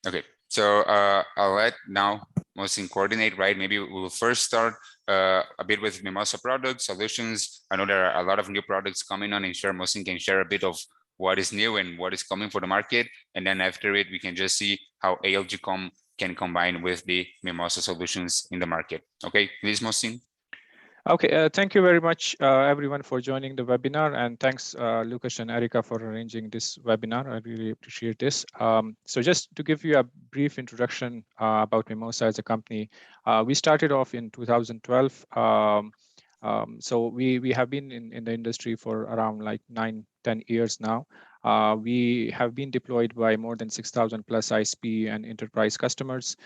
Okay, so I'll let now Mohsin coordinate, right? Maybe we'll first start a bit with Mimosa products, solutions. I know there are a lot of new products coming on, and sure, Mohsin can share a bit of what is new and what is coming for the market. And then after it, we can just see how ALGcom can combine with the Mimosa solutions in the market. Okay, please, Mohsin. Okay, thank you very much, everyone, for joining the webinar, and thanks, Lucas and Erica, for arranging this webinar. I really appreciate this. So just to give you a brief introduction about Mimosa as a company, we started off in 2012. So we have been in the industry for around like 9-10 years now. We have been deployed by more than 6,000 plus ISP and enterprise customers.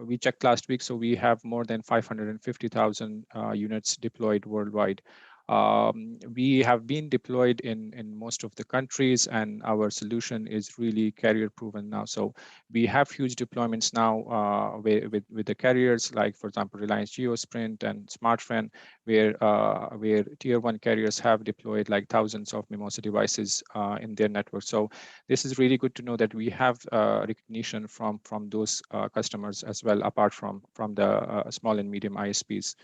We checked last week, so we have more than 550,000 units deployed worldwide. We have been deployed in most of the countries, and our solution is really carrier proven now. So we have huge deployments now with the carriers, like for example, Reliance Geosprint and Smartfren, where tier one carriers have deployed like thousands of Mimosa devices in their network. So this is really good to know that we have recognition from those customers as well, apart from the small and medium ISPs.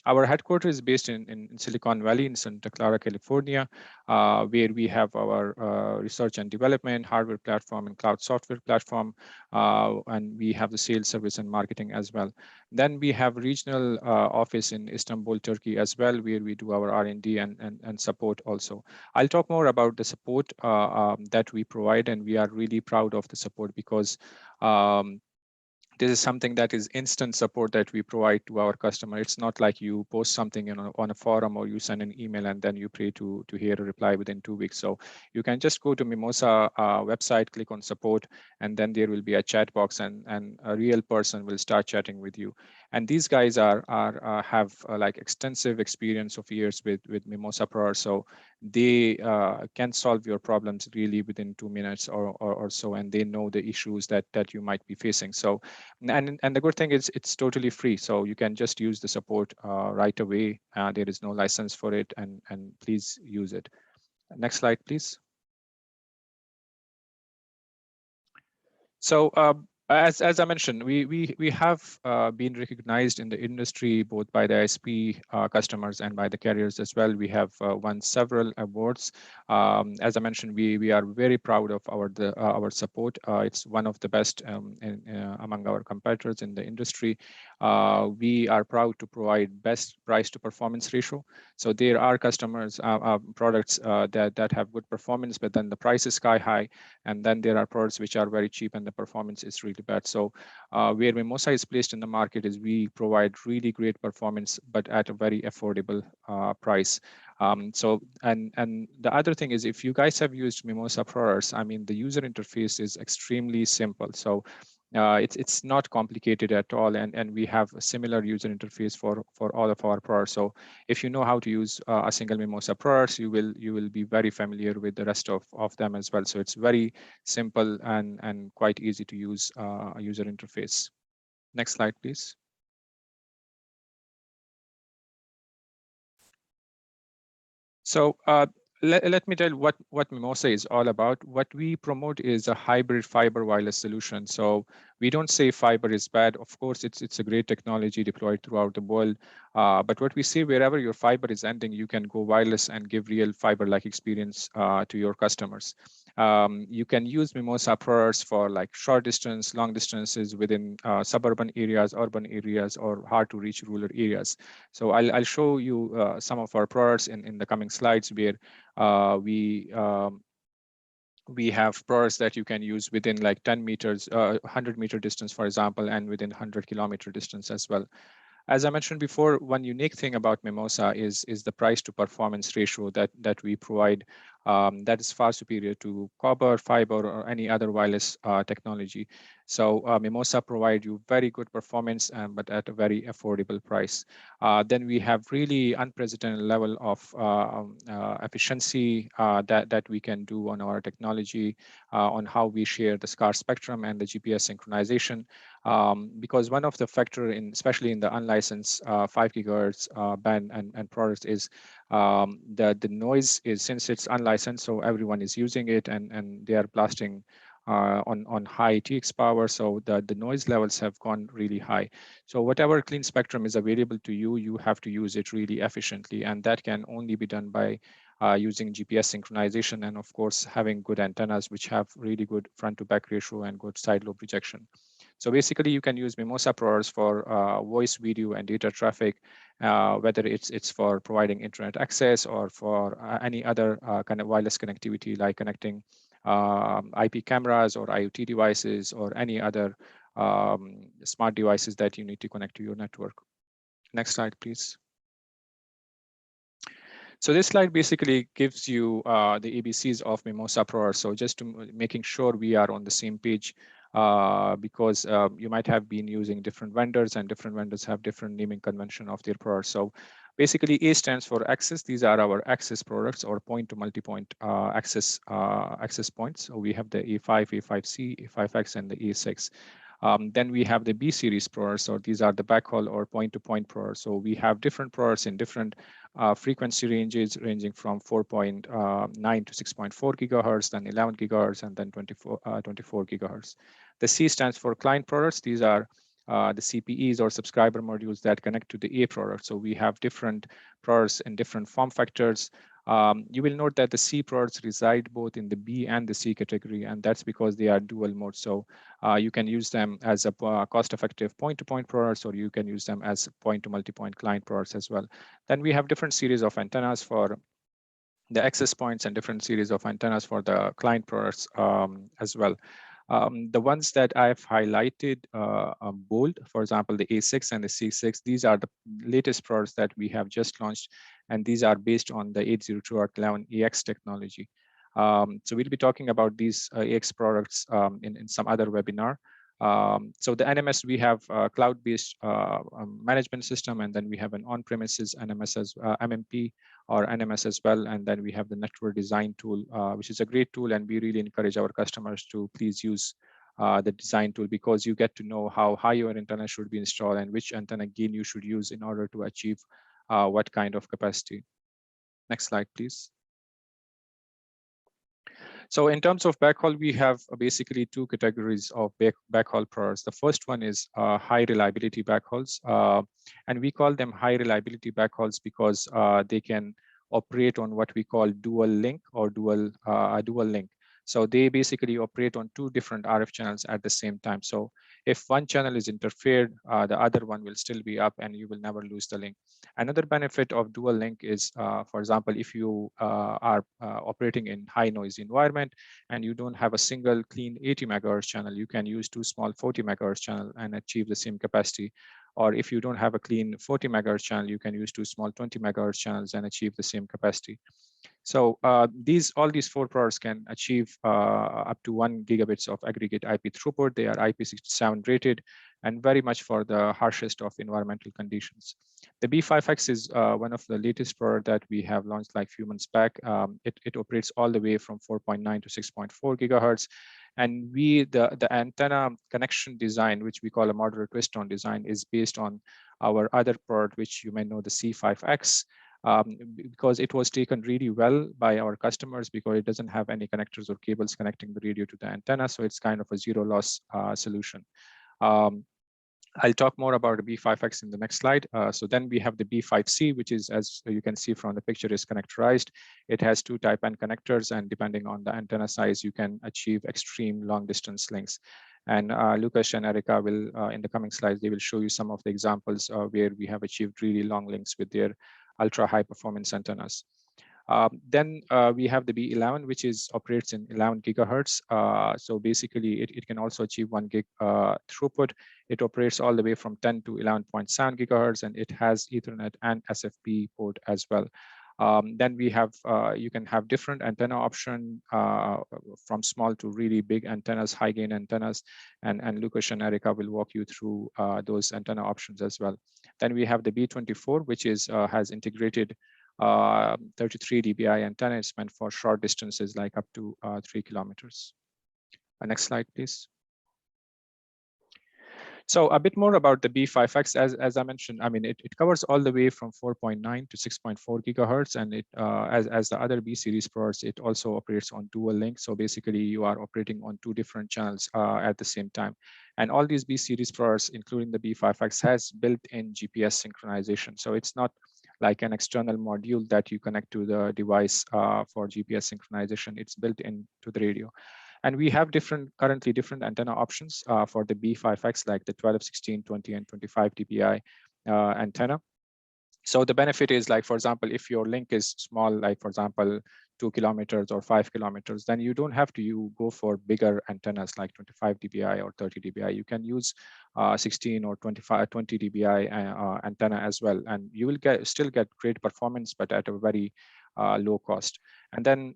Our headquarters is based in Silicon Valley in Santa Clara, California, where we have our research and development, hardware platform, and cloud software platform, and we have the sales, service, and marketing as well. Then we have regional office in Istanbul, Turkey as well, where we do our R&D and support also. I'll talk more about the support that we provide, and we are really proud of the support because this is something that is instant support that we provide to our customer. It's not like you post something on a forum or you send an email and then you pray to hear a reply within 2 weeks. So you can just go to Mimosa website, click on support, and then there will be a chat box, and a real person will start chatting with you. And these guys have like extensive experience of years with Mimosa Pro, so they can solve your problems really within 2 minutes or so, and they know the issues that you might be facing. So and the good thing is it's totally free, so you can just use the support right away. There is no license for it, and please use it. Next slide, please. So as I mentioned, we have been recognized in the industry both by the ISP customers and by the carriers as well. We have won several awards. As I mentioned, we are very proud of our support. It's one of the best among our competitors in the industry. We are proud to provide best price to performance ratio. So there are customers products that have good performance, but then the price is sky high, and then there are products which are very cheap and the performance is really bad. So where Mimosa is placed in the market is we provide really great performance, but at a very affordable price. So and the other thing is, if you guys have used Mimosa products, I mean, the user interface is extremely simple. So it's not complicated at all, and we have a similar user interface for all of our products. So if you know how to use a single Mimosa products, you will be very familiar with the rest of them as well. So it's very simple and quite easy to use user interface. Next slide, please. So let me tell you what Mimosa is all about. What we promote is a hybrid fiber wireless solution. So we don't say fiber is bad. Of course, it's a great technology deployed throughout the world. But what we say, wherever your fiber is ending, you can go wireless and give real fiber-like experience to your customers. You can use Mimosa products for like short distance, long distances within suburban areas, urban areas, or hard to reach rural areas. So I'll show you some of our products in the coming slides, where we have products that you can use within like 10 meters, 100-meter distance, for example, and within 100-kilometer distance as well. As I mentioned before, one unique thing about Mimosa is the price to performance ratio that we provide. That is far superior to copper, fiber, or any other wireless technology. So Mimosa provide you very good performance, but at a very affordable price. Then we have really unprecedented level of efficiency that we can do on our technology, on how we share the SCAR spectrum and the GPS synchronization. Because one of the factor especially in the unlicensed 5 gigahertz band and products is the noise is, since it's unlicensed, so everyone is using it and they are blasting on high TX power, so the noise levels have gone really high. So whatever clean spectrum is available to you, you have to use it really efficiently, and that can only be done by using GPS synchronization, and of course having good antennas which have really good front to back ratio and good side lobe rejection. So basically you can use Mimosa Pros for voice, video, and data traffic, whether it's for providing internet access or for any other kind of wireless connectivity, like connecting IP cameras or IoT devices or any other smart devices that you need to connect to your network. Next slide, please. So this slide basically gives you the ABCs of Mimosa Pro. So just to making sure we are on the same page, because you might have been using different vendors, and different vendors have different naming convention of their products. So basically A stands for access. These are our access products, or point to multi-point access points. So we have the A5, A5C, A5X, and the A6. Then we have the B series products, or these are the backhaul or point-to-point products. So we have different products in different frequency ranges, ranging from 4.9 to 6.4 gigahertz, then 11 gigahertz, and then 24 gigahertz. The C stands for client products. These are the CPEs, or subscriber modules, that connect to the A product. So we have different products in different form factors. You will note that the C products reside both in the B and the C category, and that's because they are dual mode. So you can use them as a cost-effective point-to-point products, or you can use them as point-to-multipoint client products as well. Then we have different series of antennas for the access points, and different series of antennas for the client products as well. The ones that I've highlighted bold, for example, the A6 and the C6, these are the latest products that we have just launched, and these are based on the 802.11ax technology. So we'll be talking about these AX products in some other webinar. So the NMS, we have a cloud-based management system, and then we have an on-premises NMS as MMP or NMS as well. And then we have the network design tool, which is a great tool, and we really encourage our customers to please use the design tool, because you get to know how high your antenna should be installed and which antenna gain you should use in order to achieve what kind of capacity. Next slide, please. So in terms of backhaul, we have basically two categories of backhaul products. The first one is high reliability backhauls, and we call them high reliability backhauls because they can operate on what we call dual link or dual link. So they basically operate on two different RF channels at the same time. So if one channel is interfered, the other one will still be up, and you will never lose the link. Another benefit of dual link is, for example, if you are operating in high noise environment and you don't have a single clean 80 megahertz channel, you can use two small 40 megahertz channel and achieve the same capacity. Or if you don't have a clean 40 megahertz channel, you can use two small 20 megahertz channels and achieve the same capacity. So all these four products can achieve up to 1 gigabits of aggregate IP throughput. They are IP67 rated, and very much for the harshest of environmental conditions. The B5X is one of the latest products that we have launched like few months back. It operates all the way from 4.9 to 6.4 gigahertz. And the antenna connection design, which we call a modular twist-on design, is based on our other product, which you may know, the C5X. Because it was taken really well by our customers, because it doesn't have any connectors or cables connecting the radio to the antenna. So it's kind of a zero loss solution. I'll talk more about the B5X in the next slide. So then we have the B5C, which is, as you can see from the picture, is connectorized. It has two type N connectors, and depending on the antenna size, you can achieve extreme long distance links. And Lucas and Erica will, in the coming slides, they will show you some of the examples where we have achieved really long links with their ultra high performance antennas. Then we have the B11, which operates in 11 gigahertz. So basically, it can also achieve 1 gig throughput. It operates all the way from 10 to 11.7 gigahertz, and it has Ethernet and SFP port as well. Then we have, you can have different antenna option from small to really big antennas, high gain antennas, and Lucas and Erica will walk you through those antenna options as well. Then we have the B24, which has integrated 33 dBi antenna. It's meant for short distances, like up to 3 kilometers. Next slide, please. So a bit more about the B5X, as I mentioned, I mean, it covers all the way from 4.9 to 6.4 gigahertz, and it as the other B series products, it also operates on dual link. So basically, you are operating on two different channels at the same time. And all these B series products, including the B5X, has built-in GPS synchronization. So it's not like an external module that you connect to the device for GPS synchronization. It's built into the radio. And we have currently different antenna options for the B5X, like the 12, 16, 20, and 25 dBi antenna. So the benefit is, like, for example, if your link is small, like for example, 2 kilometers or 5 kilometers, then you don't have to go for bigger antennas like 25 dBi or 30 dBi. You can use 16 or 20 dBi antenna as well, and you will still get great performance, but at a very low cost. And then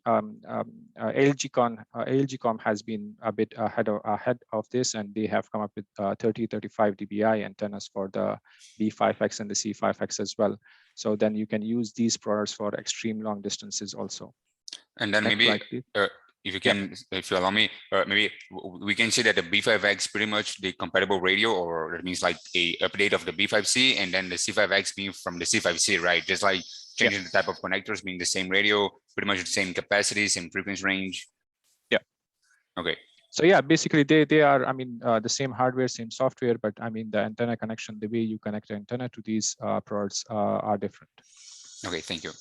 ALGcom has been a bit ahead of this, and they have come up with 30, 35 dBi antennas for the B5X and the C5X as well. So then you can use these products for extreme long distances also. And then maybe if you can, if you allow me, maybe we can say that the B5X pretty much the compatible radio, or it means like a update of the B5C, and then the C5X being from the C5C, right? Just like changing the type of connectors, being the same radio, pretty much the same capacity, same frequency range. Yeah. Okay. So yeah, basically they are, I mean, the same hardware, same software, but I mean the antenna connection, the way you connect the antenna to these products are different. Okay, thank you.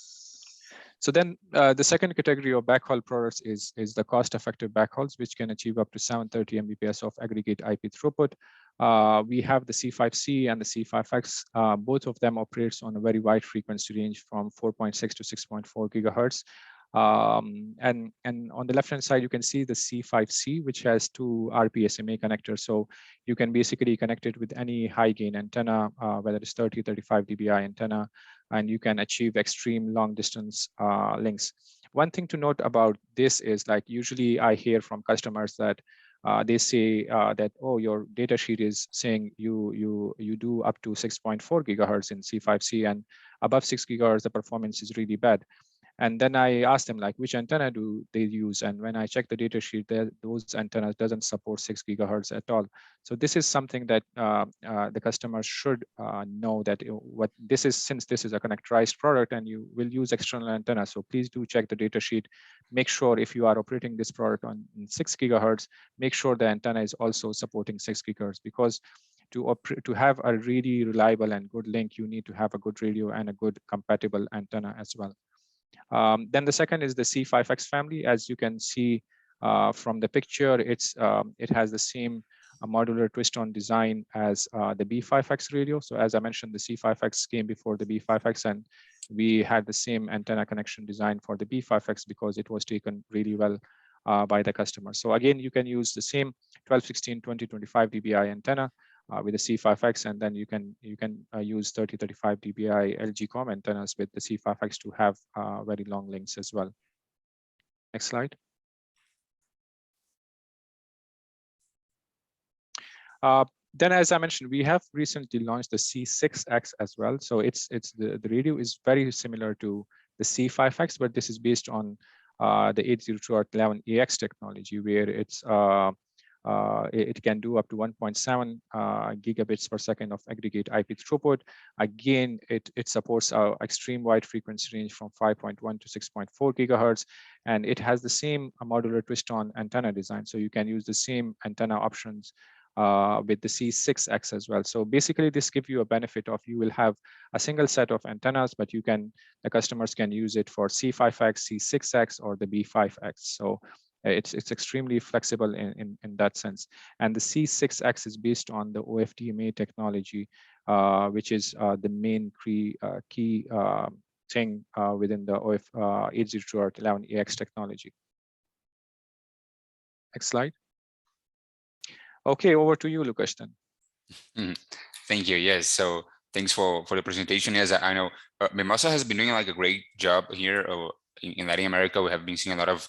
So then the second category of backhaul products is the cost-effective backhauls, which can achieve up to 730 Mbps of aggregate IP throughput. We have the C5C and the C5X. Both of them operates on a very wide frequency range from 4.6 to 6.4 gigahertz. And on the left-hand side, you can see the C5C, which has two RPSMA connectors. So you can basically connect it with any high gain antenna, whether it's 30, 35 dBi antenna, and you can achieve extreme long distance links. One thing to note about this is, like, usually I hear from customers that they say that, oh, your data sheet is saying you do up to 6.4 gigahertz in C5C, and above 6 gigahertz, the performance is really bad. And then I asked them, like, which antenna do they use? And when I check the data sheet, those antennas doesn't support 6 gigahertz at all. So this is something that the customers should know, that what this is, since this is a connectorized product and you will use external antenna. So please do check the data sheet. Make sure if you are operating this product on 6 gigahertz, make sure the antenna is also supporting 6 gigahertz, because to have a really reliable and good link, you need to have a good radio and a good compatible antenna as well. Then the second is the C5X family. As you can see from the picture, it has the same modular twist-on design as the B5X radio. So as I mentioned, the C5X came before the B5X, and we had the same antenna connection design for the B5X because it was taken really well by the customer. So again, you can use the same 12, 16, 20, 25 dBi antenna with the C5X, and then you can use 30, 35 dBi ALGcom antennas with the C5X to have very long links as well. Next slide. Then, as I mentioned, we have recently launched the C6X as well. So the radio is very similar to the C5X, but this is based on the 802.11ax technology, where it can do up to 1.7 gigabits per second of aggregate IP throughput. Again, it supports our extreme wide frequency range from 5.1 to 6.4 gigahertz, and it has the same modular twist-on antenna design. So you can use the same antenna options with the C6X as well. So basically, this gives you a benefit of, you will have a single set of antennas, but the customers can use it for C5X, C6X, or the B5X. So it's extremely flexible in that sense. And the C6X is based on the OFDMA technology, which is the main key thing within the 802.11ax technology. Next slide. Okay, over to you, Lucas, then. Thank you. Yes. So thanks for the presentation. Yes, I know Mimosa has been doing like a great job here in Latin America. We have been seeing a lot of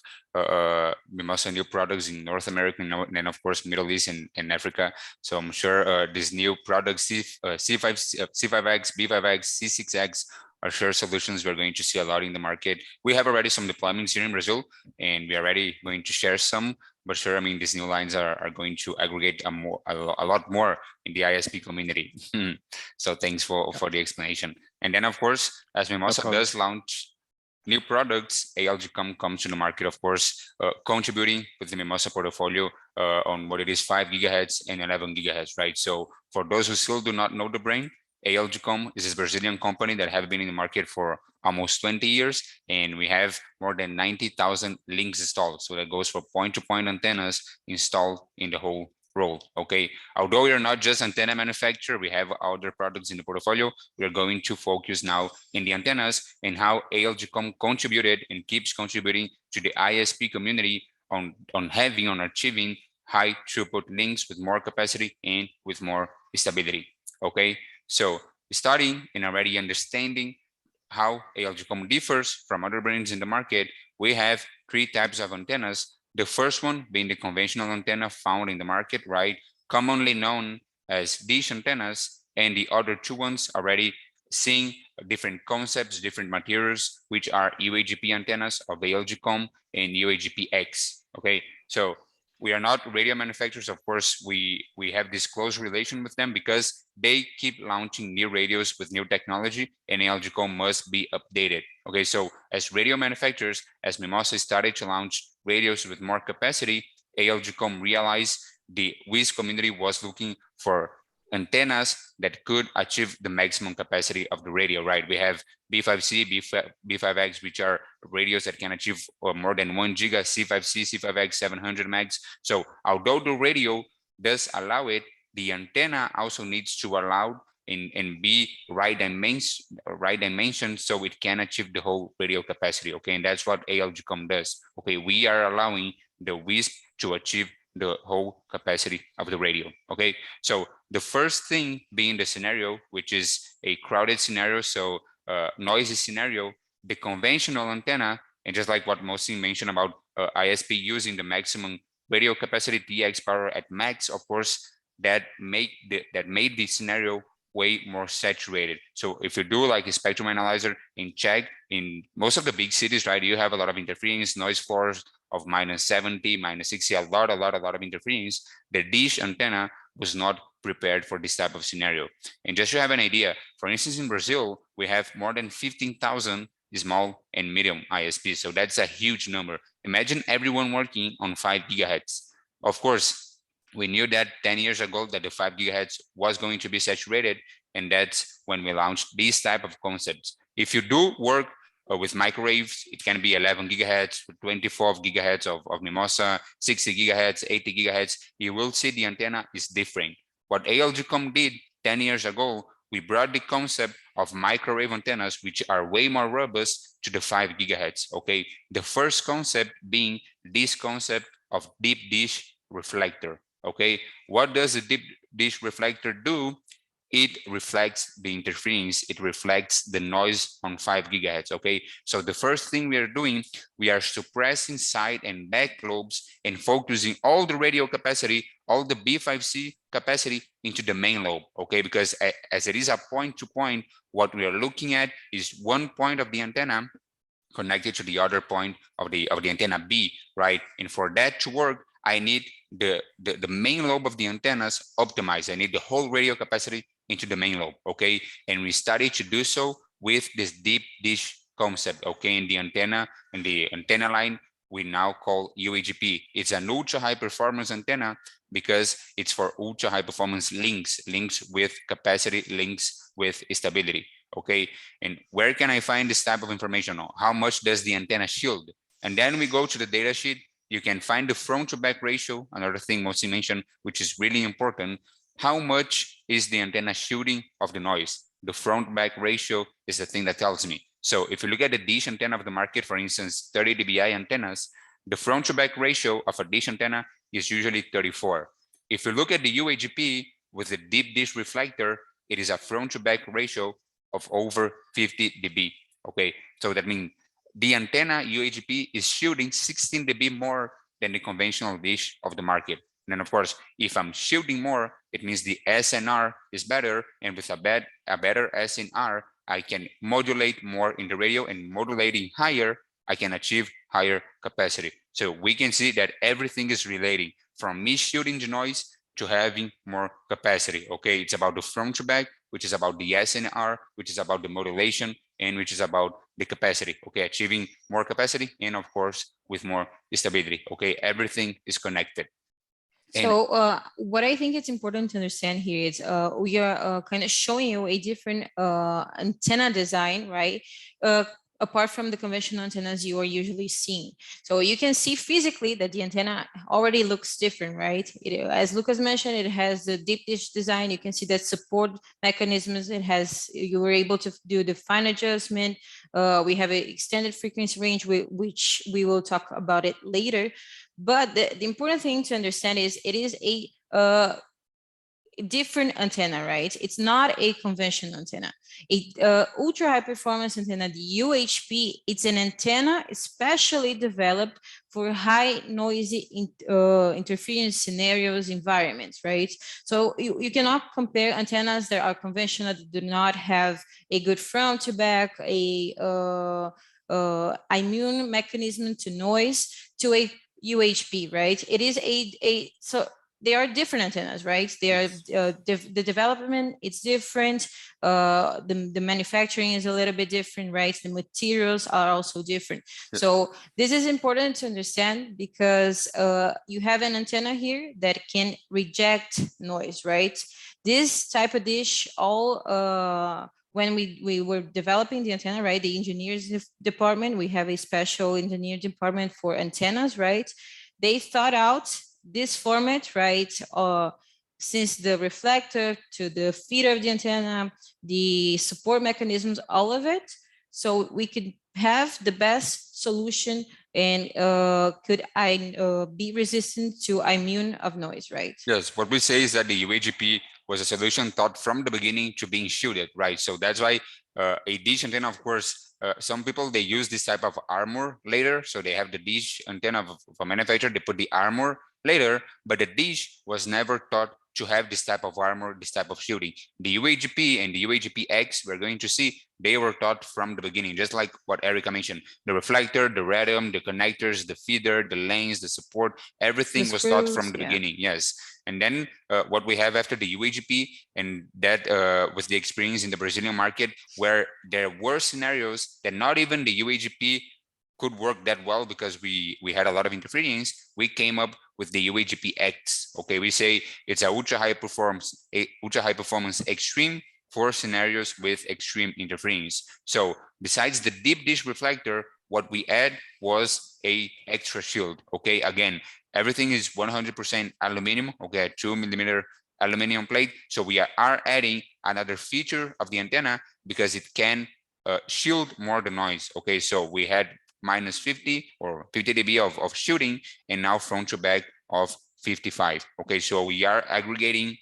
Mimosa new products in North America and of course Middle East and Africa. So I'm sure these new products, C5X, B5X, C6X, are sure solutions we're going to see a lot in the market. We have already some deployments here in Brazil, and we are already going to share some but sure, I mean, these new lines are going to aggregate a lot more in the ISP community. So thanks for the explanation. And then, of course, as No Mimosa problem. does launch new products, ALGcom comes to the market, of course, contributing with the Mimosa portfolio on what it is 5 gigahertz and 11 gigahertz, right? So for those who still do not know the brand, ALGcom is a Brazilian company that have been in the market for almost 20 years, and we have more than 90,000 links installed. So that goes for point-to-point antennas installed in the whole world. Okay, although we are not just antenna manufacturer, we have other products in the portfolio. We are going to focus now in the antennas and how ALGcom contributed and keeps contributing to the ISP community on achieving high throughput links with more capacity and with more stability. Okay, so starting and already understanding how ALGcom differs from other brands in the market, we have 3 types of antennas. The first one being the conventional antenna found in the market, right? Commonly known as dish antennas, and the other 2 ones already seeing different concepts, different materials, which are UAGP antennas of ALGcom and UAGP-X. Okay, so we are not radio manufacturers. Of course, we have this close relation with them because they keep launching new radios with new technology, and ALGcom must be updated. Okay, so as radio manufacturers, as Mimosa started to launch radios with more capacity, ALGcom realized the WIS community was looking for antennas that could achieve the maximum capacity of the radio, right? We have B5C, B5X, which are radios that can achieve more than 1 giga, C5C, C5X, 700 megs. So although the radio does allow it, the antenna also needs to allow and be right dimension so it can achieve the whole radio capacity. Okay, and that's what ALGcom does. Okay, we are allowing the WISP to achieve the whole capacity of the radio. Okay, so the first thing being the scenario, which is a crowded scenario, so noisy scenario, the conventional antenna, and just like what Mohsin mentioned about ISP using the maximum radio capacity, TX power at max, of course, that made the scenario way more saturated. So if you do like a spectrum analyzer and check in most of the big cities, right, you have a lot of interference, noise floors of -70, -60, a lot of interference. The dish antenna was not prepared for this type of scenario. And just to have an idea, for instance, in Brazil, we have more than 15,000 small and medium ISPs. So that's a huge number. Imagine everyone working on 5 gigahertz. Of course, we knew that 10 years ago that the 5 gigahertz was going to be saturated, and that's when we launched these type of concepts. If you do work with microwaves, it can be 11 gigahertz, 24 gigahertz of Mimosa, 60 gigahertz, 80 gigahertz. You will see the antenna is different. What ALGcom did 10 years ago, we brought the concept of microwave antennas, which are way more robust, to the 5 gigahertz. Okay, the first concept being this concept of deep dish reflector. Okay, what does a deep dish reflector do? It reflects the interference, it reflects the noise on 5 gigahertz. Okay, so the first thing we are doing, we are suppressing side and back lobes and focusing all the radio capacity, all the B5C capacity into the main lobe. Okay, because as it is a point-to-point, what we are looking at is one point of the antenna connected to the other point of the antenna B, right? And for that to work, I need the main lobe of the antennas optimized. I need the whole radio capacity into the main lobe, okay? And we started to do so with this deep dish concept, okay? In the antenna line, we now call UAGP. It's an ultra high performance antenna because it's for ultra high performance links with capacity, links with stability, okay? And where can I find this type of information? How much does the antenna shield? And then we go to the data sheet. You can find the front to back ratio, another thing Mohsin mentioned, which is really important. How much is the antenna shielding of the noise? The front back ratio is the thing that tells me. So if you look at the dish antenna of the market, for instance, 30 dBi antennas, the front to back ratio of a dish antenna is usually 34. If you look at the UAGP with the deep dish reflector, it is a front to back ratio of over 50 dB. Okay, so that means the antenna UAGP is shielding 16 dB more than the conventional dish of the market. And then of course, if I'm shielding more, it means the SNR is better, and with a better SNR, I can modulate more in the radio, and modulating higher I can achieve higher capacity. So we can see that everything is relating from me shielding the noise to having more capacity. Okay, it's about the front to back, which is about the SNR, which is about the modulation, and which is about the capacity. Okay, achieving more capacity and of course with more stability. Okay, everything is connected. And So what I think it's important to understand here is we are kind of showing you a different antenna design, right? Apart from the conventional antennas you are usually seeing. So you can see physically that the antenna already looks different, right? As Lucas mentioned, it has the deep dish design. You can see that support mechanisms. It has, you were able to do the fine adjustment. We have an extended frequency range, which we will talk about it later. But the important thing to understand is it is a different antenna, right? It's not a conventional antenna. Ultra high performance antenna, the UHP, it's an antenna especially developed for high noisy interference scenarios, environments, right? So you cannot compare antennas that are conventional, that do not have a good front to back, a immune mechanism to noise, to a UHP, right? It is so they are different antennas, right? They are the development, it's different. The manufacturing is a little bit different, right? The materials are also different. So this is important to understand because you have an antenna here that can reject noise, right? This type of dish, when we were developing the antenna, right? The engineers department, we have a special engineer department for antennas, right? They thought out this format, right? Since the reflector to the feeder of the antenna, the support mechanisms, all of it. So we could have the best solution and could be resistant to immune of noise, right? yes, what we say is that the UAGP was a solution thought from the beginning to being shielded, right? So that's why a dish antenna, of course, some people, they use this type of armor later. So they have the dish antenna of a manufacturer, they put the armor later, but the dish was never thought to have this type of armor, this type of shielding. The UAGP and the UAGP-X, we're going to see, they were taught from the beginning, just like what Erica mentioned. The reflector, the radium, the connectors, the feeder, the lanes, the support, everything was taught from the beginning, yes. And then what we have after the UAGP, and that with the experience in the Brazilian market, where there were scenarios that not even the UAGP could work that well because we had a lot of interference, we came up with the UAGP-X. Okay, we say it's a ultra high performance extreme for scenarios with extreme interference. So besides the deep dish reflector, what we add was a extra shield. Okay, again, everything is 100% aluminum. Okay, a 2mm aluminum plate. So we are adding another feature of the antenna because it can shield more the noise. Okay, so we had minus 50 or 50 dB of shielding, and now front to back of 55. Okay, so we are aggregating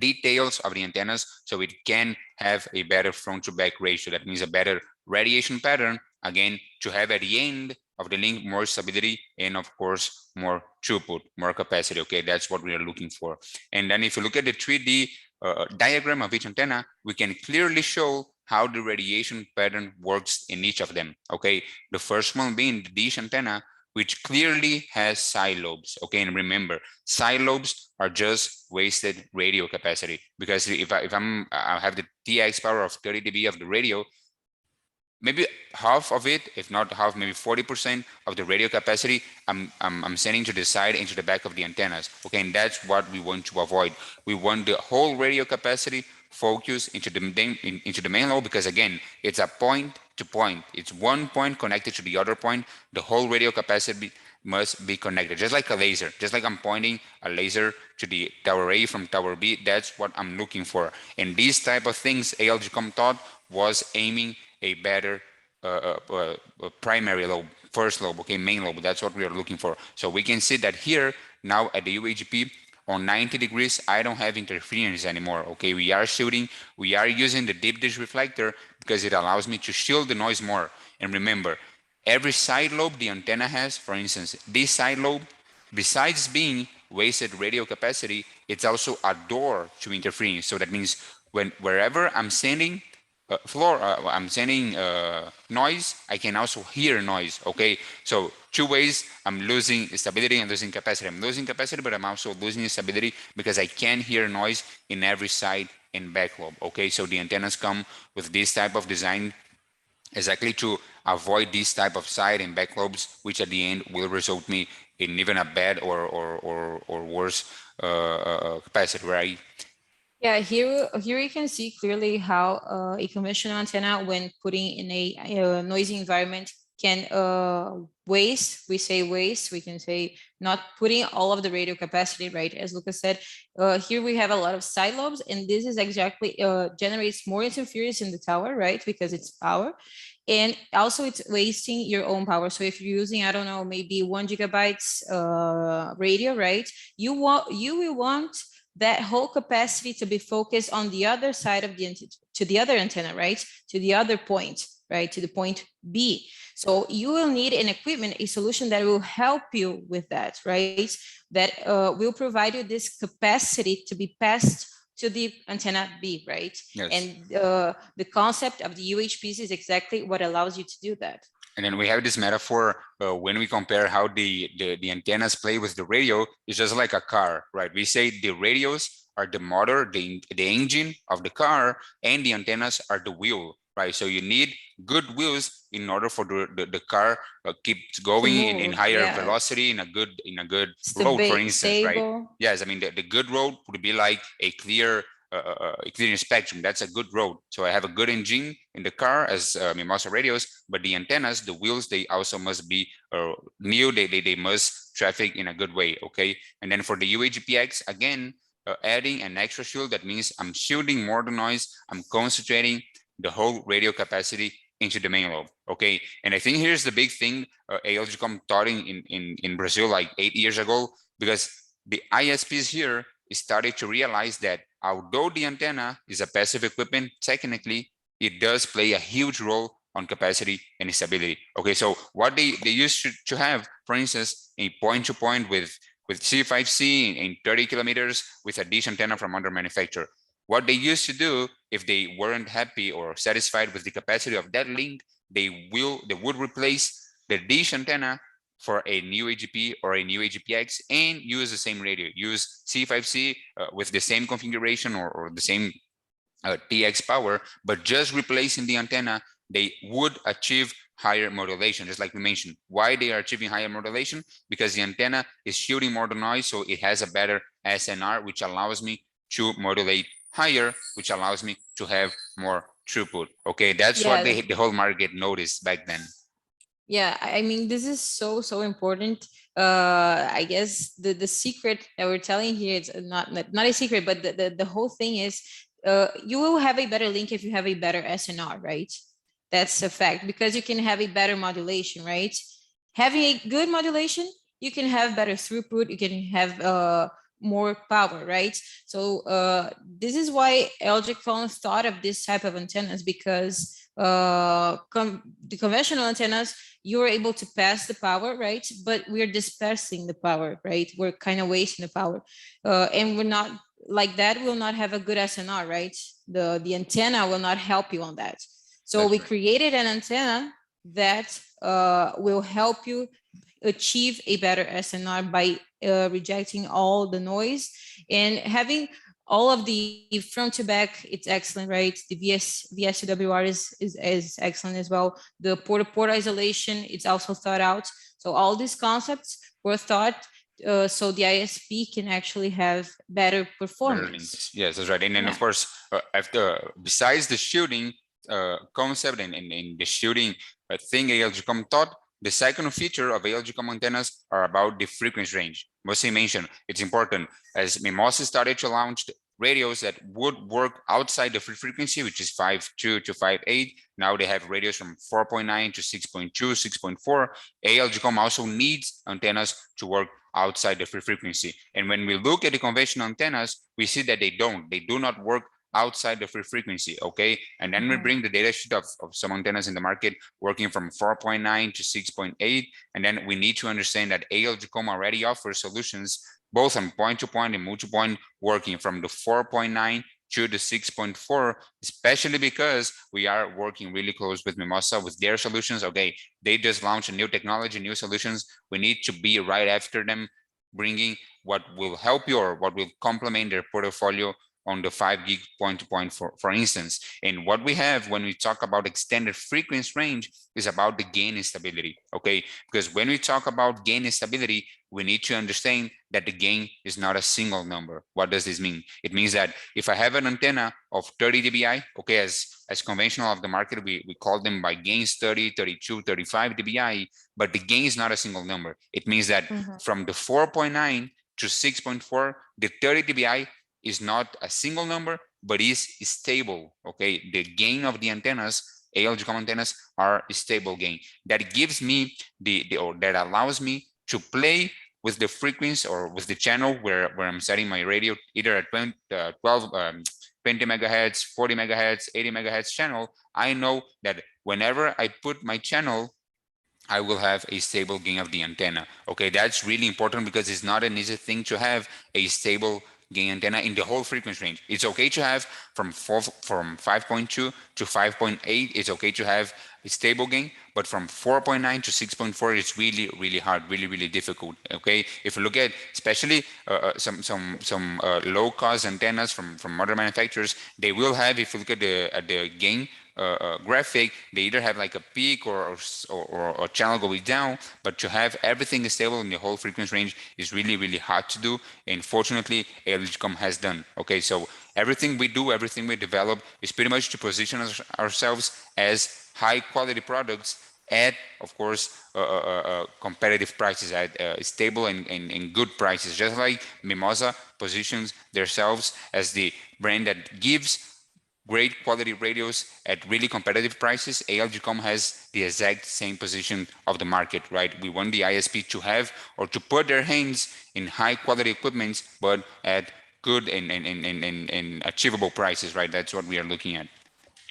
details of the antennas so it can have a better front to back ratio. That means a better radiation pattern, again, to have at the end of the link more stability and of course more throughput, more capacity. Okay, that's what we are looking for. And then if you look at the 3D diagram of each antenna, we can clearly show how the radiation pattern works in each of them. Okay, the first one being the dish antenna, which clearly has side lobes. Okay, and remember, side lobes are just wasted radio capacity, because if I have the TX power of 30 dB of the radio, maybe half of it, if not half, maybe 40% of the radio capacity, I'm sending to the side into the back of the antennas. Okay, and that's what we want to avoid. We want the whole radio capacity focus into the main lobe, because again, it's a point to point. It's one point connected to the other point. The whole radio capacity must be connected, just like a laser. Just like I'm pointing a laser to the tower A from tower B, that's what I'm looking for. And these type of things ALGcom thought was aiming a better primary lobe, first lobe, okay, main lobe. That's what we are looking for. So we can see that here now at the UAGP on 90 degrees, I don't have interference anymore. Okay, we are shooting, we are using the deep dish reflector because it allows me to shield the noise more. And remember, every side lobe the antenna has, for instance, this side lobe, besides being wasted radio capacity, it's also a door to interference. So that means wherever I'm sending Floor, I'm sending noise, I can also hear noise, okay? So two ways, I'm losing stability and losing capacity. I'm losing capacity, but I'm also losing stability because I can hear noise in every side and back lobe, okay? So the antennas come with this type of design exactly to avoid this type of side and back lobes, which at the end will result me in even a bad or worse capacity, right? Yeah, here you can see clearly how a conventional antenna, when putting in a noisy environment, can waste. We say waste. We can say not putting all of the radio capacity, right? As Lucas said, here we have a lot of side lobes, and this is exactly generates more interference in the tower, right? Because it's power, and also it's wasting your own power. So if you're using, I don't know, maybe 1 gigabytes radio, right? You will want that whole capacity to be focused on the other side of to the other antenna, right? To the other point, right? To the point B. So you will need an equipment, a solution that will help you with that, right? That will provide you this capacity to be passed to the antenna B, right? Yes. And the concept of the UHPs is exactly what allows you to do that. And then we have this metaphor when we compare how the antennas play with the radio. It's just like a car, right? We say the radios are the motor, the engine of the car, and the antennas are the wheel, right? So you need good wheels in order for the car keeps going in higher yes. velocity in a good road, for instance, right? Yes, I mean the good road would be like a clear spectrum. That's a good road. So I have a good engine in the car as Mimosa radios, but the antennas, the wheels, they also must be new. They must traffic in a good way, okay? And then for the UHPX, again, adding an extra shield, that means I'm shielding more the noise. I'm concentrating the whole radio capacity into the main lobe, okay? And I think here's the big thing ALGcom taught in Brazil like 8 years ago, because the ISPs here started to realize that although the antenna is a passive equipment, technically it does play a huge role on capacity and stability. Okay, so what they used to have, for instance, a point-to-point with C5C in 30 kilometers with a dish antenna from under manufacturer. What they used to do, if they weren't happy or satisfied with the capacity of that link, they would replace the dish antenna for a new AGP or a new AGPX and use the same radio, use C5C with the same configuration or the same TX power, but just replacing the antenna, they would achieve higher modulation, just like we mentioned. Why they are achieving higher modulation? Because the antenna is shielding more the noise, so it has a better SNR, which allows me to modulate higher, which allows me to have more throughput. Okay, that's what the whole market noticed back then. Yeah, I mean, this is so important. I guess the secret that we're telling here, it's not a secret, but the whole thing is you will have a better link if you have a better SNR, right? That's a fact, because you can have a better modulation, right? Having a good modulation, you can have better throughput, you can have more power, right? So this is why ALGcom thought of this type of antennas, because the conventional antennas, you're able to pass the power, right? But we're dispersing the power, right? We're kind of wasting the power. And we're not like that, will not have a good SNR, right? The antenna will not help you on that. So we created an antenna that will help you achieve a better SNR by rejecting all the noise and having all of the front to back. It's excellent, right? The VSWR is excellent as well. The port-to-port isolation, it's also thought out. So all these concepts were thought so the ISP can actually have better performance. Yes, that's right. And then of course, besides the shielding concept and the shielding thing ALGcom taught, the second feature of ALGcom antennas are about the frequency range. Mohsin mentioned it's important, as Mimosa started to launch radios that would work outside the free frequency, which is 5.2 to 5.8. Now they have radios from 4.9 to 6.2, 6.4. ALGcom also needs antennas to work outside the free frequency. And when we look at the conventional antennas, we see that they do not work outside the free frequency, okay? And then we bring the data sheet of some antennas in the market working from 4.9 to 6.8. And then we need to understand that ALGcom already offers solutions both on point-to-point and multi-point, working from the 4.9 to the 6.4, especially because we are working really close with Mimosa with their solutions. Okay, they just launched a new technology, new solutions. We need to be right after them, bringing what will help you or what will complement their portfolio on the 5 gig point-to-point, for instance. And what we have when we talk about extended frequency range is about the gain stability, okay? Because when we talk about gain stability, we need to understand that the gain is not a single number. What does this mean? It means that if I have an antenna of 30 dBi, okay, as conventional of the market, we call them by gains 30, 32, 35 dBi, but the gain is not a single number. It means that from the 4.9 to 6.4, the 30 dBi is not a single number, but is stable, okay? The gain of the antennas, ALGcom antennas, are stable gain. That gives me or that allows me to play with the frequency or with the channel where I'm setting my radio, either at 20 megahertz, 40 megahertz, 80 megahertz channel. I know that whenever I put my channel, I will have a stable gain of the antenna. Okay, that's really important because it's not an easy thing to have a stable gain antenna in the whole frequency range. It's okay to have from 5.2 to 5.8, it's okay to have a stable gain, but from 4.9 to 6.4, it's really, really hard, really, really difficult. Okay, if you look at especially some low-cost antennas from other manufacturers, they will have, if you look at the gain graphic, they either have like a peak or channel going down, but to have everything stable in the whole frequency range is really, really hard to do. And fortunately, ALGcom has done. Okay, so everything we do, everything we develop is pretty much to position ourselves as high quality products at, of course, competitive prices, at stable and good prices, just like Mimosa positions themselves as the brand that gives great quality radios at really competitive prices. ALGcom has the exact same position of the market, right? We want the ISP to have or to put their hands in high quality equipment, but at good and achievable prices, right? That's what we are looking at.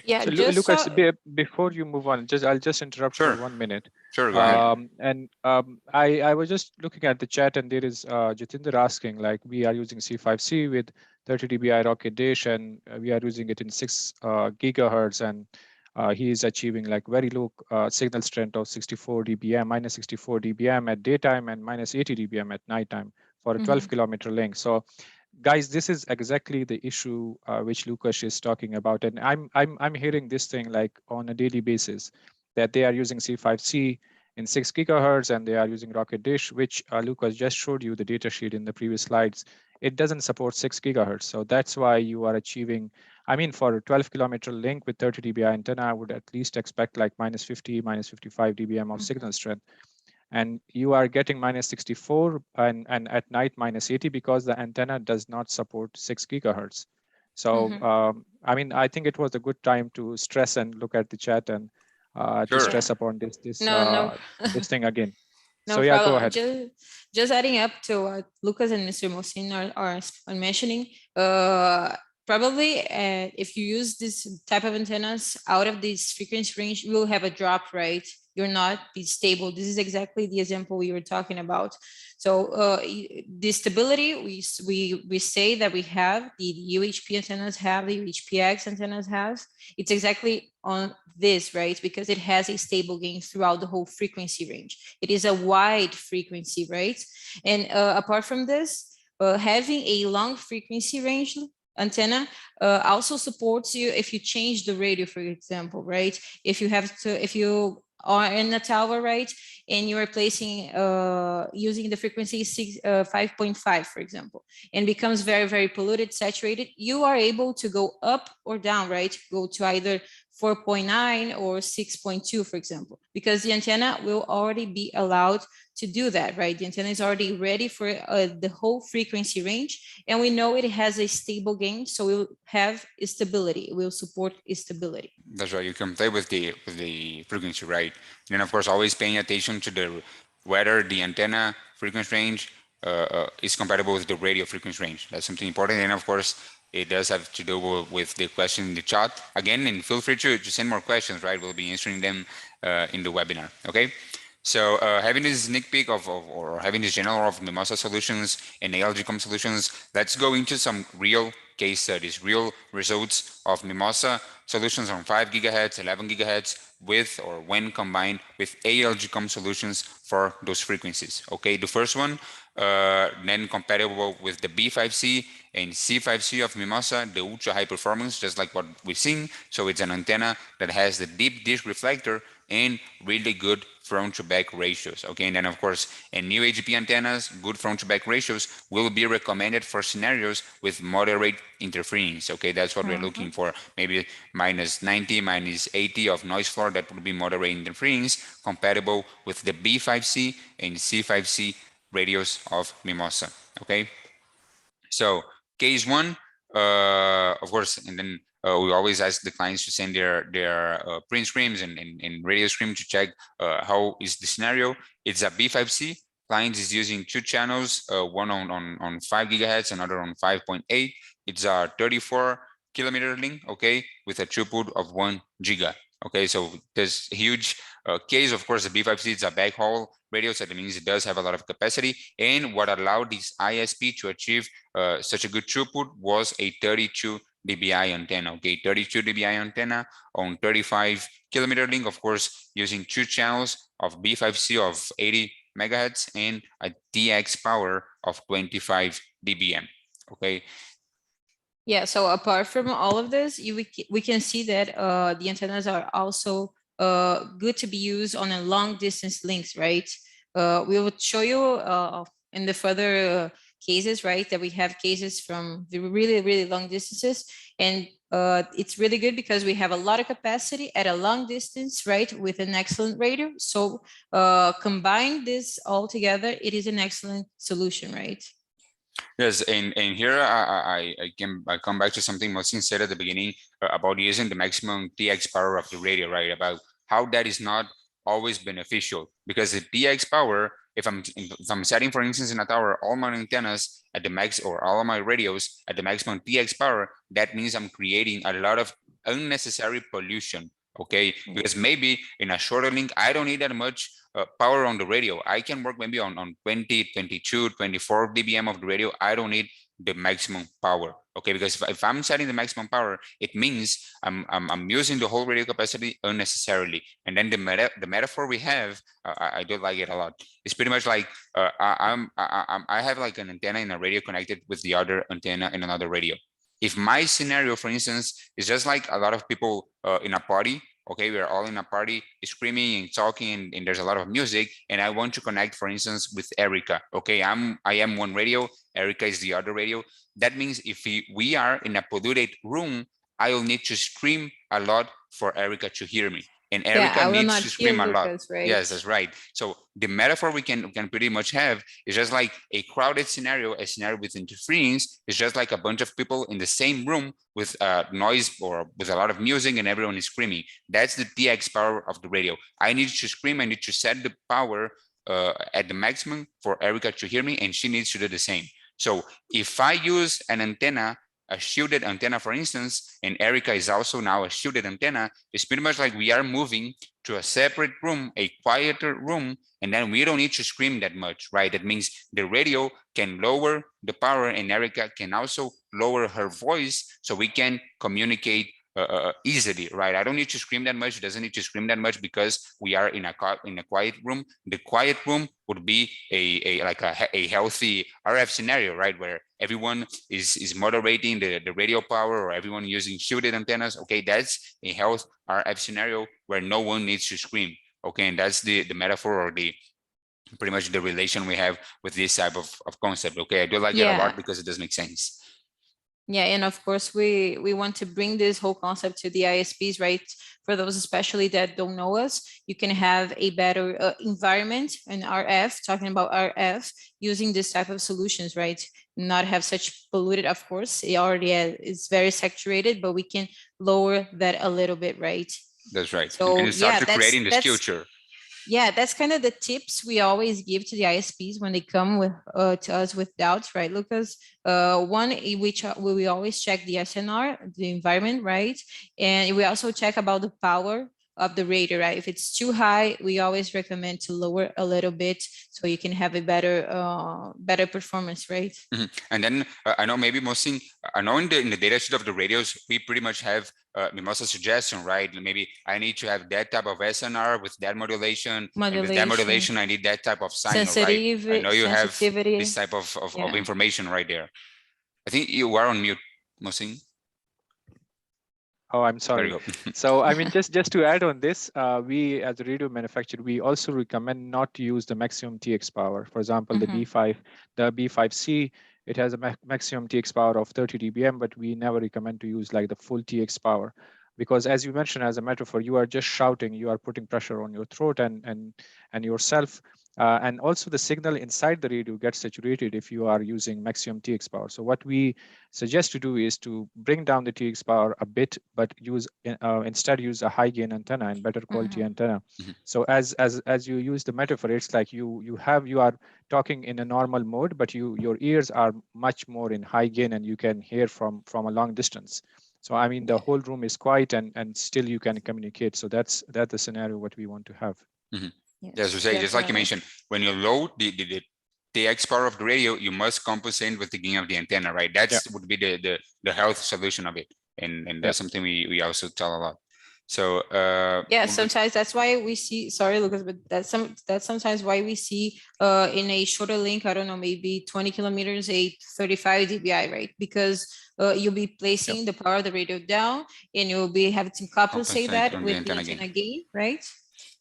Yeah, So just Lucas, before you move on, I'll just interrupt Sure. for 1 minute. Sure, go ahead. I was just looking at the chat, and there is Jatinder asking, like, we are using C5C with 30 dBi rocket dish, and we are using it in 6 gigahertz, and he is achieving like very low signal strength of 64 dBm, minus 64 dBm at daytime and minus 80 dBm at nighttime for a 12-kilometer length. So guys, this is exactly the issue which Lucas is talking about, and I'm hearing this thing like on a daily basis, that they are using C5C in 6 gigahertz and they are using Rocket Dish, which Lucas just showed you the data sheet in the previous slides. It doesn't support 6 gigahertz, so that's why you are achieving. I mean, for a 12-kilometer link with 30 dBi antenna, I would at least expect like minus 50, minus 55 dBm of signal strength. And you are getting minus 64 and at night minus 80 because the antenna does not support 6 gigahertz. So I mean, I think it was a good time to stress and look at the chat and to stress upon this this thing again. No so yeah, problem. go ahead. Just adding up to what Lucas and Mr. Mohsin are mentioning, probably if you use this type of antennas out of this frequency range, you will have a drop, right? You're not be stable. This is exactly the example we were talking about. So the stability, we say that we have, the UHP antennas have, the UHPX antennas have, it's exactly on this, right? Because it has a stable gain throughout the whole frequency range. It is a wide frequency, right? And apart from this, having a long frequency range antenna also supports you if you change the radio, for example, right? If you are in a tower, right, and you are placing using the frequency 5.5, for example, and becomes very, very polluted, saturated, you are able to go up or down, right? Go to either 4.9 or 6.2, for example, because the antenna will already be allowed to do that, right? The antenna is already ready for the whole frequency range, and we know it has a stable gain, so we'll have stability. It will support stability. That's right. You can play with the frequency, right? And then of course, always paying attention to whether the antenna frequency range is compatible with the radio frequency range. That's something important. And of course, it does have to do with the question in the chat again. And feel free to send more questions, right? We'll be answering them in the webinar. Okay. So having this sneak peek or having this general of Mimosa solutions and ALGcom solutions, let's go into some real case studies, real results of Mimosa solutions on 5 gigahertz, 11 gigahertz with or when combined with ALGcom solutions for those frequencies. Okay, the first one, then compatible with the B5C and C5C of Mimosa, the ultra high performance, just like what we've seen. So it's an antenna that has the deep dish reflector and really good front to back ratios. Okay, and then of course, in new AGP antennas, good front to back ratios will be recommended for scenarios with moderate interference. Okay, that's what we're looking for. Maybe minus 90, minus 80 of noise floor, that would be moderate interference, compatible with the B5C and C5C radios of Mimosa. Okay, so case one, of course, and then we always ask the clients to send their print screens and radio screen to check how is the scenario. It's a B5C. Client is using 2 channels, one on 5 gigahertz, another on 5.8. It's a 34 kilometer link, okay, with a throughput of 1 giga. Okay, so there's huge case. Of course, the B5C is a backhaul radio, so that means it does have a lot of capacity. And what allowed this ISP to achieve such a good throughput was a 32 dBi antenna. Okay, 32 dBi antenna on 35 kilometer link, of course, using 2 channels of B5C of 80 megahertz and a TX power of 25 dBm. Okay. Yeah, so apart from all of this, we can see that the antennas are also good to be used on a long distance links, right? We will show you in the further cases, right, that we have cases from the really, really long distances. And it's really good because we have a lot of capacity at a long distance, right, with an excellent radio. So combine this all together, it is an excellent solution, right? Yes, and here I come back to something Mohsin said at the beginning about using the maximum TX power of the radio, right? About how that is not always beneficial, because the TX power, if I'm setting, for instance, in a tower all my antennas at the max, or all of my radios at the maximum TX power, that means I'm creating a lot of unnecessary pollution. Okay, because maybe in a shorter link I don't need that much power on the radio. I can work maybe on 20, 22, 24 dBm of the radio. I don't need the maximum power. Okay, because if I'm setting the maximum power, it means I'm using the whole radio capacity unnecessarily. And then the metaphor we have, I do like it a lot. It's pretty much like I have like an antenna in a radio connected with the other antenna in another radio. If my scenario, for instance, is just like a lot of people in a party, okay, we're all in a party screaming and talking, and there's a lot of music, and I want to connect, for instance, with Erica. Okay, I am one radio, Erica is the other radio. That means if we are in a polluted room, I will need to scream a lot for Erica to hear me. And Erica needs to scream a lot. Right? Yes, that's right. So the metaphor we can pretty much have is just like a crowded scenario, a scenario with interference. It's just like a bunch of people in the same room with noise or with a lot of music, and everyone is screaming. That's the TX power of the radio. I need to scream. I need to set the power at the maximum for Erica to hear me, and she needs to do the same. So if I use an antenna, a shielded antenna, for instance, and Erica is also now a shielded antenna, it's pretty much like we are moving to a separate room, a quieter room, and then we don't need to scream that much, right? That means the radio can lower the power, and Erica can also lower her voice, so we can communicate easily, right? I don't need to scream that much. It doesn't need to scream that much because we are in a quiet room. The quiet room would be a healthy RF scenario, right? Where everyone is moderating the radio power, or everyone using shielded antennas. Okay, that's a health RF scenario where no one needs to scream. Okay, and that's the metaphor, or the pretty much the relation we have with this type of concept. Okay, I do like it a lot because it does make sense. Yeah, and of course, we want to bring this whole concept to the ISPs, right? For those especially that don't know us, you can have a better environment in RF, talking about RF, using this type of solutions, right? Not have such polluted, of course, it already is very saturated, but we can lower that a little bit, right? That's right. So and start creating this future. Yeah, that's kind of the tips we always give to the ISPs when they come with to us with doubts, right, Lucas? One in which we always check the SNR, the environment, right? And we also check about the power the radio, right? If it's too high, we always recommend to lower a little bit so you can have a better performance, right? And then I know maybe Mohsin, I know in the data sheet of the radios, we pretty much have Mimosa suggestion, right? Maybe I need to have that type of SNR with that modulation, and with that modulation, I need that type of signal, right? I know you have this type of information right there. I think you are on mute, Mohsin. Oh, I'm sorry. So, I mean, just to add on this, we as a radio manufacturer, we also recommend not to use the maximum TX power. For example, the B5C, it has a maximum TX power of 30 dBm, but we never recommend to use like the full TX power, because as you mentioned as a metaphor, you are just shouting, you are putting pressure on your throat and yourself. And also the signal inside the radio gets saturated if you are using maximum TX power. So what we suggest to do is to bring down the TX power a bit, but instead use a high gain antenna and better quality antenna. So as you use the metaphor, it's like you are talking in a normal mode, but your ears are much more in high gain and you can hear from a long distance. So I mean, the whole room is quiet and still you can communicate. So that's the scenario what we want to have. Yes, to say, just like you mentioned, when you load the TX power of the radio, you must compensate with the gain of the antenna, right? That's would be the health solution of it, and that's something we also tell a lot. So sometimes that's why we see. Sorry, Lucas, but that's sometimes why we see in a shorter link. I don't know, maybe 20 kilometers, a 35 dBi, right? Because you'll be placing the power of the radio down, and you'll be having to compensate that with the antenna gain, right?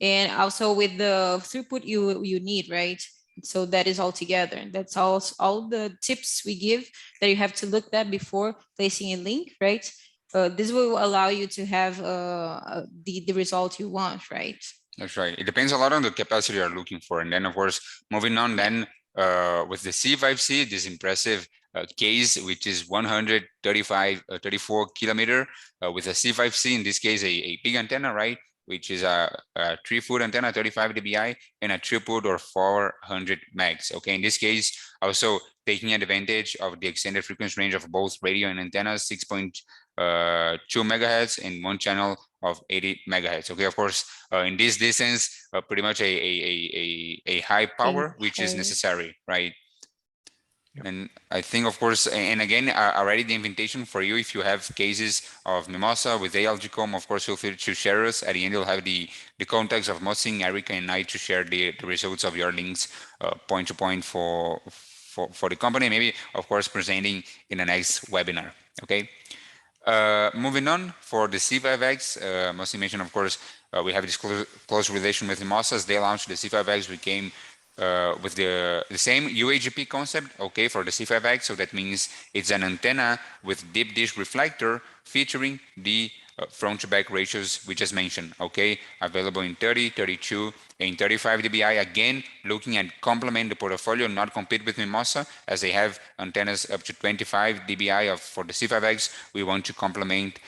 And also with the throughput you need, right? So that is all together. That's all the tips we give that you have to look at before placing a link, right? This will allow you to have the result you want, right? That's right. It depends a lot on the capacity you're looking for. And then, of course, moving on then with the C5C, this impressive case, which is 34 kilometer with a C5C, in this case, a big antenna, right? Which is a 3-foot antenna, 35 dBi, and a throughput or 400 megs. Okay, in this case, also taking advantage of the extended frequency range of both radio and antennas, 6.2 megahertz and one channel of 80 megahertz. Okay, of course, in this distance, pretty much a high power, which is necessary, right? And I think, of course, and again, already the invitation for you, if you have cases of Mimosa with ALGcom, of course, feel free to share us. At the end, you'll have the contacts of Mohsin, Erica, and I to share the results of your links point to point for the company, maybe, of course, presenting in the next webinar, okay? Moving on, for the C5X, Mohsin mentioned, of course, we have this close relation with Mimosa. As they launched the C5X, we came with the same UAGP concept, okay, for the C5X. So that means it's an antenna with deep dish reflector featuring the front to back ratios we just mentioned, okay, available in 30, 32, and 35 dBi. Again, looking at complement the portfolio, not compete with Mimosa, as they have antennas up to 25 dBi for the C5X. We want to complement